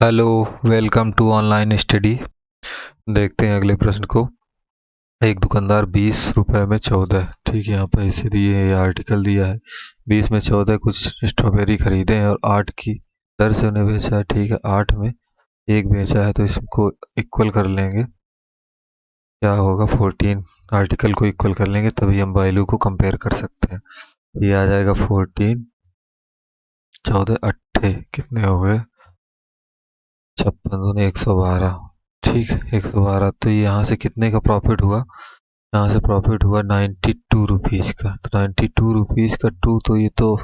Hello. Welcome to online study. देखते हैं अगले प्रश्न को। एक दुकानदार 20 रुपए में 14, ठीक है, यहाँ पैसे दिए हैं, या आर्टिकल दिया है। 20 में 14 कुछ स्ट्रॉबेरी खरीदे हैं और 8 की दर से उन्हें बेचा है, ठीक है। 8 में एक बेचा है तो इसको इक्वल कर लेंगे। क्या होगा? 14। आर्टिकल को इक्वल कर लेंगे तभी हम वैल्यू को कंपेयर कर सकते हैं। ये आ जाएगा 14, 14 अट्ठे कितने हो गए? 56 दूनी 112। ठीक है, 112। तो ये यहाँ से कितने का प्रॉफिट हुआ? यहाँ से प्रॉफिट हुआ 92 रुपीज़ का। तो 92 रुपीज़ का टू, तो ये तो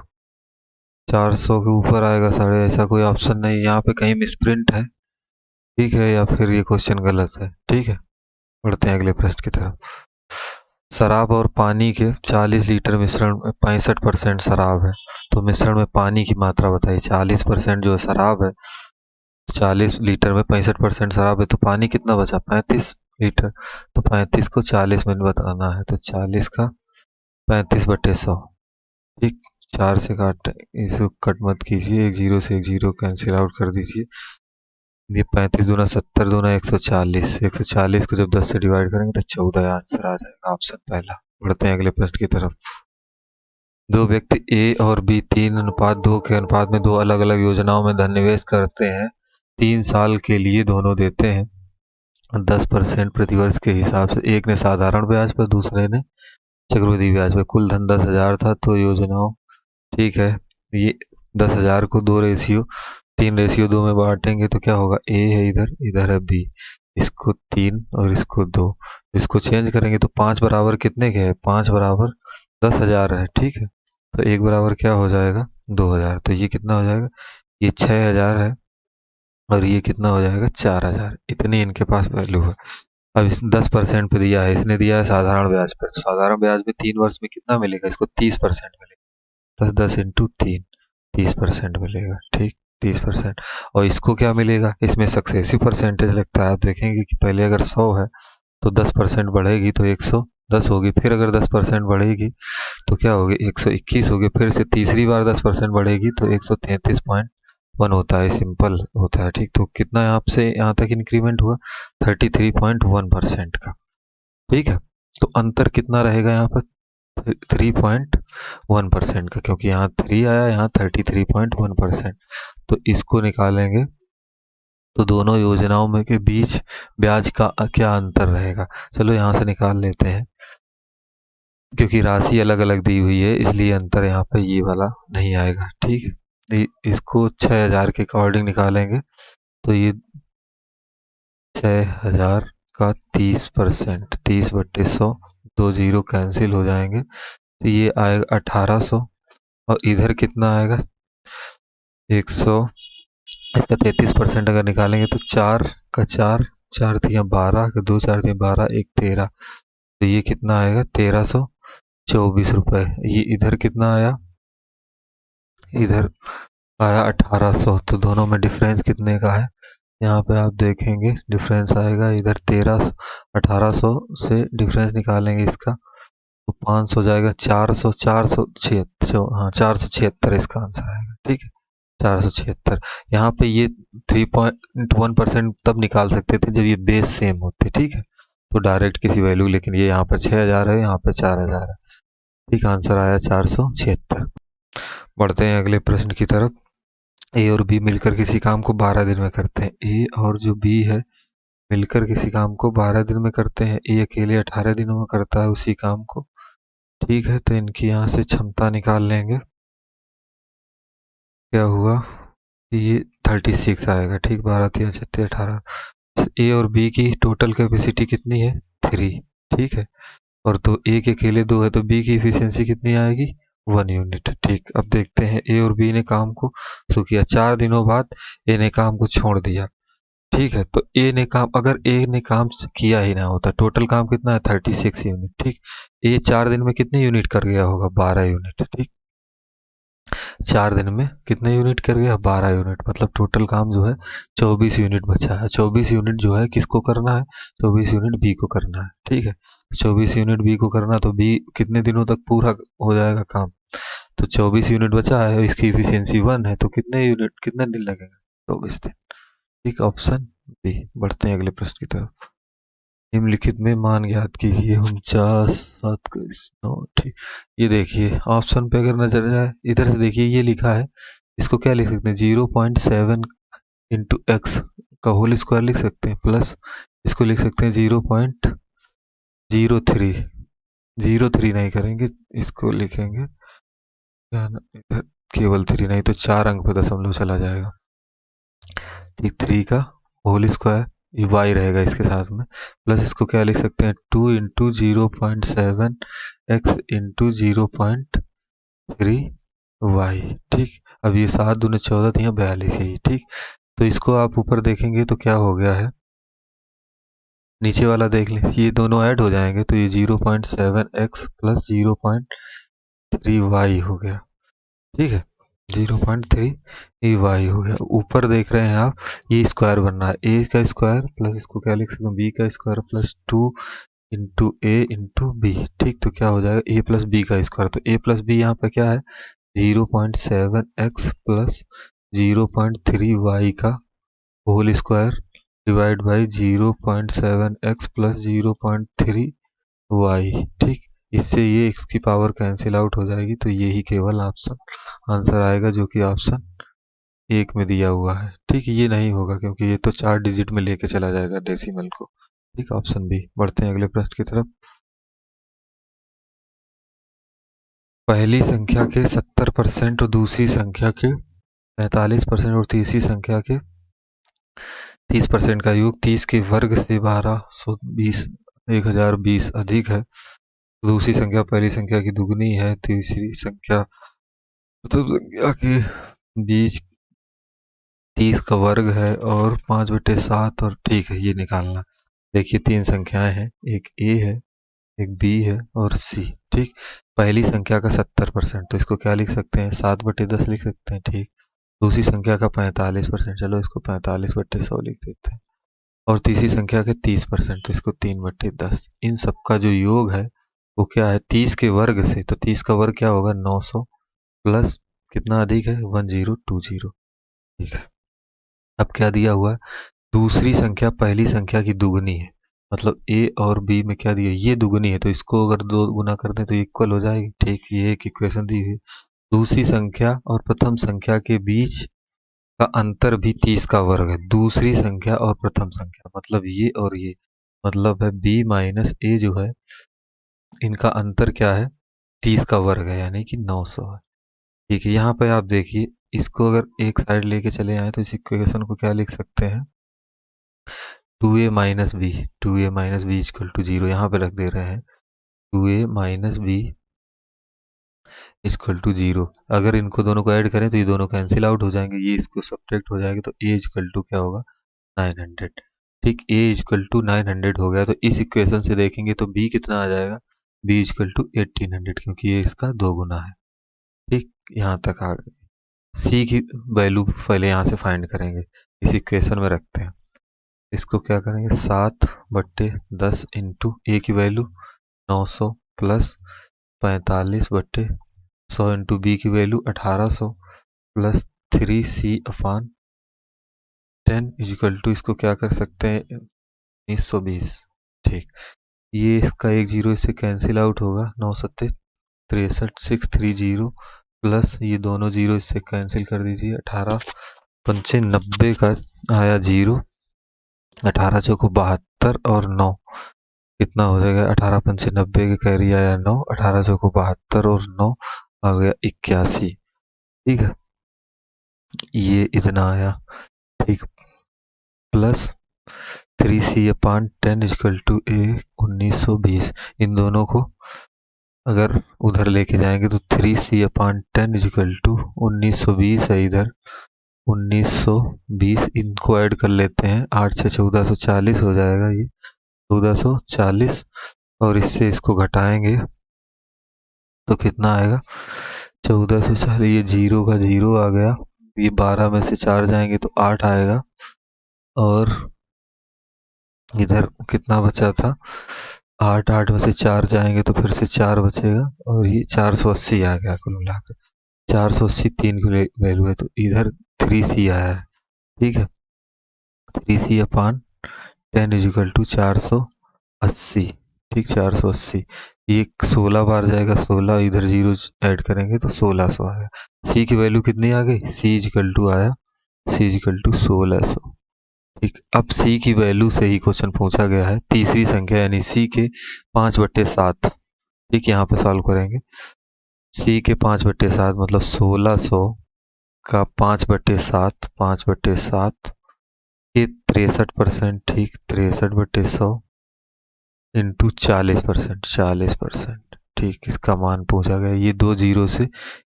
400 के ऊपर आएगा साढ़े। ऐसा कोई ऑप्शन नहीं यहाँ पे, कहीं मिसप्रिंट है, ठीक है, या फिर ये क्वेश्चन गलत है, ठीक है। बढ़ते हैं अगले प्रश्न की तरफ। शराब और पानी के 40 लीटर मिश्रण में 65% शराब है, तो मिश्रण में पानी की मात्रा बताइए। 40% जो शराब है, 40 लीटर में 65% शराब है, तो पानी कितना बचा? 35 लीटर। तो 35 को 40 में बताना है, तो 40 का 35/100। ठीक। 4 से काट, इसको कट मत कीजिए, एक जीरो से एक जीरो कैंसिल आउट कर दीजिए। ये 35 दूना 70 दूना 140। 140 को जब 10 से डिवाइड करेंगे तो 14 आंसर आ जाएगा, ऑप्शन पहला। बढ़ते हैं अगले प्रश्न की तरफ। दो व्यक्ति ए और बी 3:2 के अनुपात में दो अलग अलग योजनाओं में धन निवेश करते हैं। 3 साल के लिए दोनों देते हैं 10% प्रतिवर्ष के हिसाब से। एक ने साधारण ब्याज पर, दूसरे ने चक्रवृद्धि ब्याज पर। कुल धन 10,000 था। तो योजनाओं, ठीक है, ये 10,000 को 3:2 में बांटेंगे तो क्या होगा? ए है इधर, इधर है बी। इसको 3 और इसको 2। इसको चेंज करेंगे तो 5 बराबर कितने के है? 5 बराबर 10,000 है, ठीक है। तो एक बराबर क्या हो जाएगा? 2,000। तो ये कितना हो जाएगा? ये 6,000 है और ये कितना हो जाएगा? 4,000। इतनी इनके पास वैल्यू है। अब इस 10% पे दिया है, इसने दिया है साधारण ब्याज पर। साधारण ब्याज में 3 वर्ष में कितना मिलेगा? इसको 30% मिलेगा। प्लस 10 × 3, 30% मिलेगा, ठीक। 30%। और इसको क्या मिलेगा? इसमें सक्सेसिव परसेंटेज लगता है। आप देखेंगे कि पहले अगर 100 है तो 10% बढ़ेगी तो 110 होगी। फिर अगर 10% बढ़ेगी तो क्या होगी? 121 होगी। फिर से तीसरी बार 10% बढ़ेगी तो 133.1 होता है। सिंपल होता है, ठीक। तो कितना यहाँ से यहाँ तक इंक्रीमेंट हुआ? 33.1% का, ठीक है। तो अंतर कितना रहेगा यहाँ पर? 3.1% का, क्योंकि यहाँ 3 आया, यहाँ 33.1%। तो इसको निकालेंगे तो दोनों योजनाओं में के बीच ब्याज का क्या अंतर रहेगा? चलो यहाँ से निकाल लेते हैं। क्योंकि राशि अलग अलग दी हुई है इसलिए अंतर यहाँ पे ये वाला नहीं आएगा, ठीक है। इसको 6,000 के अकॉर्डिंग निकालेंगे तो ये 6,000 का 30%, 30/100। दो जीरो कैंसिल हो जाएंगे तो ये आएगा 1,800। और इधर कितना आएगा? 100। इसका 33% अगर निकालेंगे तो 4 का 4, 4 तिया 12 का 2, 4 तिया 12, 1 13। तो ये कितना आएगा? 1,324 रुपये। ये इधर कितना आया? इधर आया 1,800। तो दोनों में डिफरेंस कितने का है? यहाँ पे आप देखेंगे डिफरेंस आएगा इधर 1,800 से डिफरेंस निकालेंगे इसका तो 500 जाएगा। 476, हाँ 476 इसका आंसर आएगा, ठीक है। 476। यहाँ पे ये 3.1% तब निकाल सकते थे जब ये बेस सेम होते, ठीक है। तो डायरेक्ट किसी वैल्यू, लेकिन ये यहाँ पर 6,000 है, यहाँ पे 4,000 है, ठीक। आंसर आया 476। बढ़ते हैं अगले प्रश्न की तरफ। ए और बी मिलकर किसी काम को 12 दिन में करते हैं। ए और जो बी है मिलकर किसी काम को 12 दिन में करते हैं। ए अकेले 18 दिनों में करता है उसी काम को, ठीक है। तो इनकी यहाँ से क्षमता निकाल लेंगे। क्या हुआ कि ये 36 आएगा, ठीक। 12 3 36 18। ए और बी की टोटल कैपेसिटी कितनी है? 3, ठीक है। और तो ए के अकेले 2 है तो बी की इफिशियंसी कितनी आएगी? 1 यूनिट, ठीक। अब देखते हैं ए और बी ने काम को शुरू किया। 4 दिनों बाद ए ने काम को छोड़ दिया, ठीक है। तो ए ने काम, अगर ए ने काम किया ही ना होता, टोटल काम कितना है? 36 यूनिट, ठीक। ए 4 दिन में कितने यूनिट कर गया होगा? 12 यूनिट, ठीक। 4 दिन में कितने यूनिट कर गया? 12 यूनिट। मतलब टोटल काम जो है 24 यूनिट बचा है। 24 यूनिट जो है किसको करना है? 24 यूनिट बी को करना है, ठीक है। 24 यूनिट बी को करना, तो बी कितने दिनों तक पूरा हो जाएगा काम? तो 24 यूनिट बचा है, इसकी इफिशियंसी 1 है, तो कितने यूनिट, कितने दिन लगेंगे? 24 दिन। ठीक, ऑप्शन बी। बढ़ते हैं अगले प्रश्न की तरफ। निम्नलिखित में मान ज्ञात कीजिए। 49 7 9, ठीक। ये देखिए ऑप्शन पे अगर नजर जाए, इधर से देखिए ये लिखा है, इसको क्या लिख सकते हैं, 0.7 इंटू एक्स का होल स्क्वायर लिख सकते हैं, प्लस इसको लिख सकते हैं 0.03। 03 नहीं करेंगे, इसको लिखेंगे क्या ना, इधर केवल 3 नहीं तो 4 अंक पे दशमलव चला जाएगा। ठीक, 3 का होल स्क्वायर, ये वाई रहेगा इसके साथ में, प्लस इसको क्या लिख सकते हैं, 2 इंटू 0.7 एक्स इंटू 0.3 वाई। ठीक, अब ये 7 दूनी 14, तो यहाँ 42 है ये। ठीक, तो इसको आप ऊपर देखेंगे तो क्या हो गया है, नीचे वाला देख लें, ये दोनों ऐड हो जाएंगे तो ये 0.7 एक्स प्लस 0.3 वाई हो गया। ठीक है, 0.3 वाई हो गया। ऊपर देख रहे हैं आप, ये स्क्वायर बन रहा है, ए का स्क्वायर प्लस इसको क्या लिख सकते हैं, बी का square plus 2 into A into B. ठीक, तो क्या हो जाएगा, ए प्लस बी का स्क्वायर, तो ए प्लस बी यहाँ पे क्या है, 0.7 एक्स प्लस 0.3 वाई का whole square divide by 0.7 X plus 0.3 Y. ठीक, इससे ये x की पावर कैंसिल आउट हो जाएगी, तो यही केवल ऑप्शन आंसर आएगा जो कि ऑप्शन एक में दिया हुआ है। ठीक, ये नहीं होगा क्योंकि ये तो 4 डिजिट में लेके चला जाएगा डेसिमल को। ठीक, ऑप्शन बी। बढ़ते हैं अगले प्रश्न की तरफ। पहली संख्या के 70% और दूसरी संख्या के 45% और तीसरी संख्या के 30% का योग 30 के वर्ग से 1220 1020 अधिक है। दूसरी संख्या पहली संख्या की दुगनी है, तीसरी संख्या प्रथम संख्या के बीच 30 का वर्ग है और 5/7, और ठीक है, ये निकालना। देखिए 3 संख्याएं हैं, एक ए है, एक बी है और सी। ठीक, पहली संख्या का 70%, तो इसको क्या लिख सकते हैं, 7/10 लिख सकते हैं। ठीक, दूसरी संख्या का 45%, चलो इसको 45/100 लिख देते हैं। और तीसरी संख्या के 30%, तो इसको 3/10। इन सबका जो योग है वो क्या है, 30 के वर्ग से, तो 30 का वर्ग क्या होगा, 900 प्लस कितना अधिक है, 1020। ठीक है, अब क्या दिया हुआ है, दूसरी संख्या पहली संख्या की दुगनी है, मतलब ए और बी में क्या दिया, ये दुगनी है तो इसको अगर 2 गुना कर दें तो इक्वल हो जाएगी। ठीक, ये एक इक्वेशन दी हुई। दूसरी संख्या और प्रथम संख्या के बीच का अंतर भी 30 का वर्ग है, दूसरी संख्या और प्रथम संख्या, मतलब ये और ये, मतलब है बी माइनस ए जो है, इनका अंतर क्या है, 30 का वर्ग है, यानी कि 900 है। ठीक है, यहाँ पे आप देखिए, इसको अगर एक साइड लेके चले आए तो इस इक्वेशन को क्या लिख सकते हैं, 2a-b इक्वल टू 0 यहाँ पे रख दे रहे हैं, 2a-b इक्वल टू 0। अगर इनको दोनों को ऐड करें तो ये दोनों कैंसिल आउट हो जाएंगे, ये इसको सब्ट्रैक्ट हो जाएगी, तो a इक्वल टू क्या होगा, 900। ठीक, a इक्वल टू 900 हो गया, तो इस इक्वेशन से देखेंगे तो b कितना आ जाएगा, b इक्वल टू 1800, क्योंकि ये इसका 2 गुना है। ठीक, यहाँ तक आ गए। c की वैल्यू पहले यहाँ से फाइंड करेंगे, इस इक्वेशन में रखते हैं, इसको क्या करेंगे, 7/10 इंटू ए की वैल्यू 900 प्लस 45/100 इंटू बी की value 1800 plus 3c/10 equal to, इसको क्या कर सकते हैं, 1920। ठीक, ये इसका एक जीरो इससे कैंसिल आउट होगा, 9 सत्ते 63 630 प्लस ये दोनों जीरो इससे कैंसिल कर दीजिए, 18 पंचे 90 का आया जीरो, 18 चौको 72 और 9 कितना हो जाएगा, 18 पंचे 90 के कैरी आया 9, 18 चौको 72 और 9 आ गया 81। ठीक है, ये इतना आया। ठीक, प्लस 3c/10 इक्वल टू ए 1920। इन दोनों को अगर उधर लेके जाएंगे तो 3c/10 इक्वल टू 1920 है, इधर 1920, इनको ऐड कर लेते हैं, 8 से 1440 हो जाएगा, ये 1440, और इससे इसको घटाएंगे तो कितना आएगा, 1440, ये जीरो का जीरो आ गया, ये 12 में से 4 जाएंगे तो 8 आएगा, और इधर कितना बचा था, 8 8 में से 4 जाएंगे तो फिर से 4 बचेगा, और ये 480 आ गया कुल मिलाकर, 480 3 की वैल्यू है, तो इधर 3c आया है। ठीक है, 3c/10 इजिकल टू 480। ठीक, 480। ये 16 बार जाएगा, 16 इधर जीरो ऐड करेंगे तो 1600 आएगा। सी की वैल्यू कितनी आ गई, सी इजिकल टू आया, सी इजिकल टू 1600। ठीक, अब सी की वैल्यू से ही क्वेश्चन पूछा गया है, तीसरी संख्या यानी सी के 5/7। ठीक, यहाँ पे सॉल्व करेंगे। सी के 5/7 मतलब 1600 का 5/7, 5/7 ये 63%। ठीक, 63/100 इंटू 40%, 40%। ठीक, इसका मान पूछा गया। ये दो जीरो से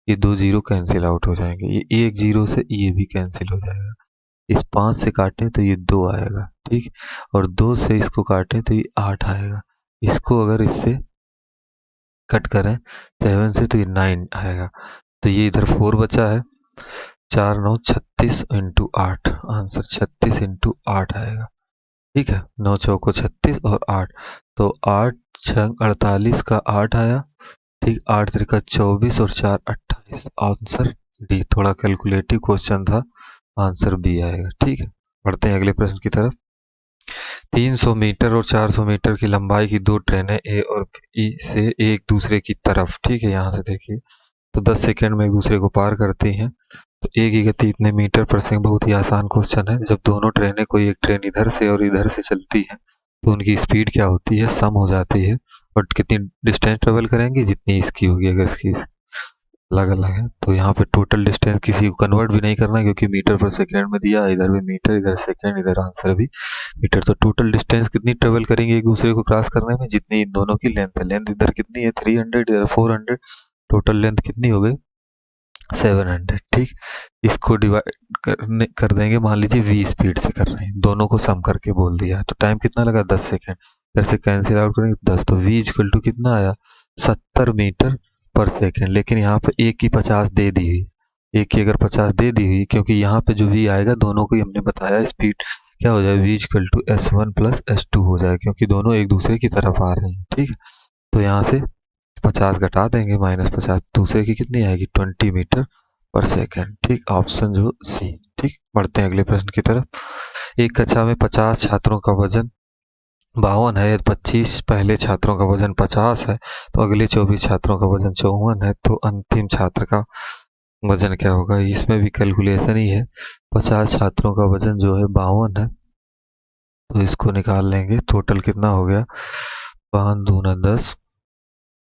ये दो जीरो कैंसिल आउट हो जाएंगे, ये एक जीरो से ये भी कैंसिल हो जाएगा। इस 5 से काटें तो ये 2 आएगा। ठीक, और 2 से इसको काटें तो ये 8 आएगा। इसको अगर इससे कट करें 7 से तो ये 9 आएगा। तो ये इधर 4 बचा है, 4 9 36 इंटू 8, आंसर 36 इंटू 8 आएगा। ठीक है, 9 चौको 36 और 8, तो 8 6 48 का 8 आया। ठीक, 8 त्रिका 24 और 4 28, आंसर डी। थोड़ा कैलकुलेटिव क्वेश्चन था, आंसर बी आएगा। ठीक है, बढ़ते हैं अगले प्रश्न की तरफ। 300 मीटर और 400 मीटर की लंबाई की दो ट्रेनें ए और बी से एक दूसरे की तरफ, ठीक है, यहाँ से देखिए, तो 10 सेकंड में एक दूसरे को पार करती हैं, तो ए की गति इतने मीटर पर सेकंड। बहुत ही आसान क्वेश्चन है। जब दोनों ट्रेनें, कोई एक ट्रेन इधर से और इधर से चलती है तो उनकी स्पीड क्या होती है, सम हो जाती है, और कितनी डिस्टेंस ट्रेवल करेंगी, जितनी इसकी होगी। अगर इसकी अलग अलग है तो यहाँ पे टोटल डिस्टेंस किसी को कन्वर्ट भी नहीं करना, क्योंकि मीटर पर सेकंड में दिया, इधर भी मीटर, इधर सेकंड, इधर आंसर भी मीटर। तो टोटल डिस्टेंस कितनी ट्रेवल करेंगे एक दूसरे को क्रॉस करने में, जितनी इन दोनों की लेंथ है। लेंथ इधर कितनी है 300, इधर 400, टोटल लेंथ कितनी हो गई 700। ठीक, इसको डिवाइड कर देंगे, मान लीजिए v स्पीड से कर रहे हैं, दोनों को सम करके बोल दिया, तो टाइम कितना लगा 10 सेकंड। इधर से कैंसिल आउट करेंगे 10, तो v इक्वल टू कितना आया 70 मीटर पर सेकंड। लेकिन यहाँ पे एक की 50 दे दी हुई, एक की अगर 50 दे दी हुई, क्योंकि यहाँ पे जो v आएगा दोनों को ही हमने बताया स्पीड क्या हो जाए, v equal to s1 plus s2 हो जाए, क्योंकि दोनों एक दूसरे की तरफ आ रहे हैं। ठीक है, तो यहाँ से 50 घटा देंगे, -50, दूसरे की कितनी आएगी 20 मीटर पर सेकंड। ठीक, ऑप्शन जो सी। ठीक, बढ़ते हैं अगले प्रश्न की तरफ। एक कक्षा में 50 छात्रों का वजन 52 है, 25 पहले छात्रों का वजन 50 है, तो अगले 24 छात्रों का वजन 54 है, तो अंतिम छात्र का वजन क्या होगा। इसमें भी कैलकुलेशन ही है। 50 छात्रों का वजन जो है 52 है, तो इसको निकाल लेंगे, टोटल कितना हो गया 5 दूना 10,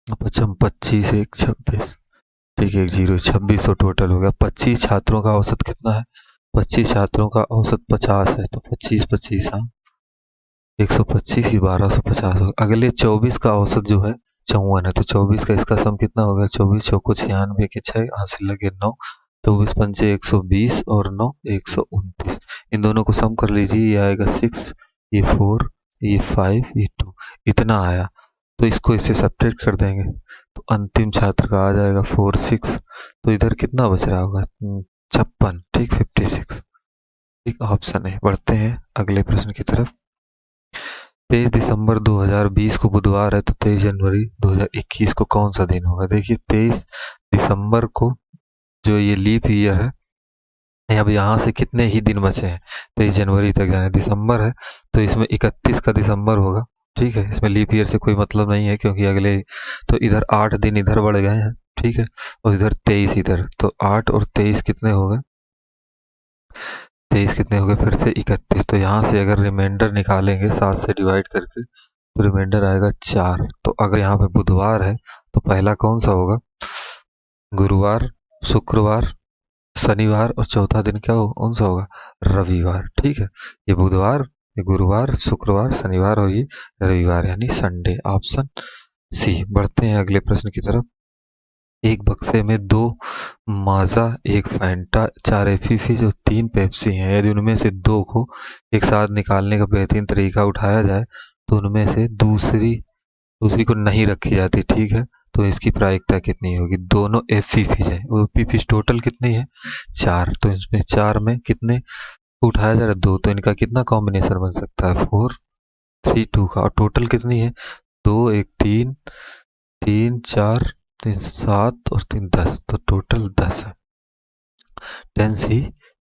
55 25 1 26। ठीक है, एक जीरो 2600 टोटल हो गया। 25 छात्रों का औसत कितना है, 25 छात्रों का औसत 50 है, तो 25 25, हाँ 125 ही 1250 होगा। अगले 24 का औसत जो है 54 है, तो 24 का इसका सम कितना हो गया, 24 चौको 96 के 6, हासिल लगे 9, 24 पंचे 120 और 9 129। इन दोनों को सम कर लीजिए, ये आएगा 6, ये 4, ये 5, ये 2, इतना आया। तो इसको इससे सब्ट्रैक्ट कर देंगे, तो अंतिम छात्र का आ जाएगा 46। तो इधर कितना बच रहा होगा 56। ठीक, 56। ठीक, ऑप्शन है। बढ़ते हैं अगले प्रश्न की तरफ। 23 दिसंबर 2020 को बुधवार है, तो 23 जनवरी 2021 को कौन सा दिन होगा। देखिए 23 दिसंबर को जो ये लीप ईयर है, अब यहाँ से कितने ही दिन बचे हैं 23 जनवरी तक जाने, दिसंबर है तो इसमें 31 का दिसंबर होगा। ठीक है, इसमें लीप ईयर से कोई मतलब नहीं है, क्योंकि अगले तो इधर 8 दिन इधर बढ़ गए हैं। ठीक है, और इधर 23 इधर, तो 8 और 23 कितने हो गए, 23 कितने हो गए फिर से 31। तो यहाँ से अगर रिमाइंडर निकालेंगे 7 से डिवाइड करके, तो रिमाइंडर आएगा 4। तो अगर यहाँ पे बुधवार है तो पहला कौन सा होगा, गुरुवार, शुक्रवार, शनिवार, और चौथा दिन क्या हो कौन सा होगा, रविवार। ठीक है, ये बुधवार, ये गुरुवार, शुक्रवार, शनिवार और ये रविवार, यानी संडे, ऑप्शन सी। बढ़ते हैं अगले प्रश्न की तरफ। एक बक्से में 2 माजा, एक फैंटा, 4 एफी फिज और 3 पेप्सी हैं। यदि उनमें से 2 को एक साथ निकालने का बेहतरीन तरीका उठाया जाए तो उनमें से दूसरी दूसरी को नहीं रखी जाती। ठीक है, तो इसकी प्रायिकता कितनी होगी। दोनों एफी फिज है, वो एफी फिज टोटल कितनी है 4, तो इसमें 4 में कितने को उठाया जा रहा है 2, तो इनका कितना कॉम्बिनेशन बन सकता है 4C2 का। और टोटल कितनी है 2 1 3 3 4 3 7 और 3 10, तो टोटल 10 है 10C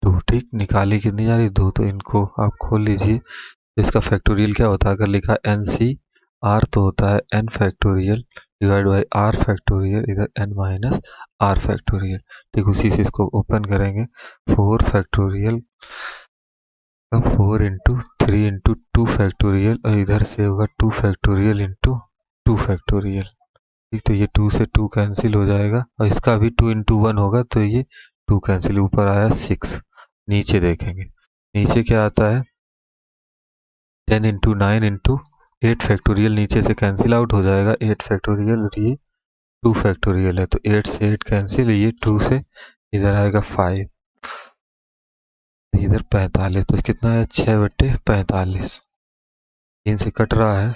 2। ठीक, निकाली कितनी जा रही 2, तो इनको आप खोल लीजिए। इसका फैक्टोरियल क्या होता है, अगर लिखा एन सी आर तो होता है N factorial divide by R factorial, इधर एन माइनस आर फैक्टोरियल। ठीक, उसी से इसको ओपन करेंगे। 4 फैक्टोरियल, 4 इंटू 3 इंटू 2 फैक्टोरियल, और इधर से होगा 2 फैक्टोरियल इंटू 2 फैक्टोरियल। ठीक, तो ये 2 से 2 कैंसिल हो जाएगा, और इसका भी 2 इंटू 1 होगा, तो ये 2 कैंसिल, ऊपर आया 6। नीचे देखेंगे, नीचे क्या आता है 10 इंटू 9 इंटू 8 फैक्टोरियल, नीचे से कैंसिल आउट हो जाएगा 8 फैक्टोरियल, और ये 2 फैक्टोरियल है, तो 8 से 8 कैंसिल, ये 2 से इधर आएगा 5, इधर 45, तो कितना है 6/45। 3 से कट रहा है,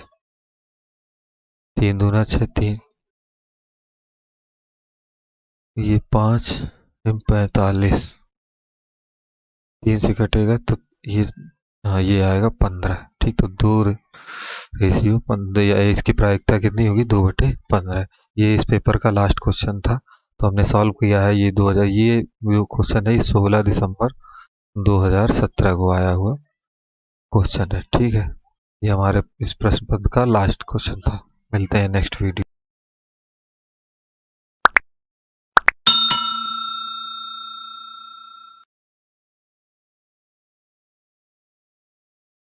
3 दूना 6, 3, ये 5 45, 3 से कटेगा तो ये, हाँ ये आएगा 15। ठीक, तो 2 रेशियो 15, या इसकी प्रायिकता कितनी होगी 2/15। ये इस पेपर का लास्ट क्वेश्चन था, तो हमने सॉल्व किया है। ये 2000, ये जो क्वेश्चन है 16 दिसंबर 2017 को आया हुआ क्वेश्चन है। ठीक है, ये हमारे इस प्रश्न पत्र का लास्ट क्वेश्चन था। मिलते हैं नेक्स्ट वीडियो।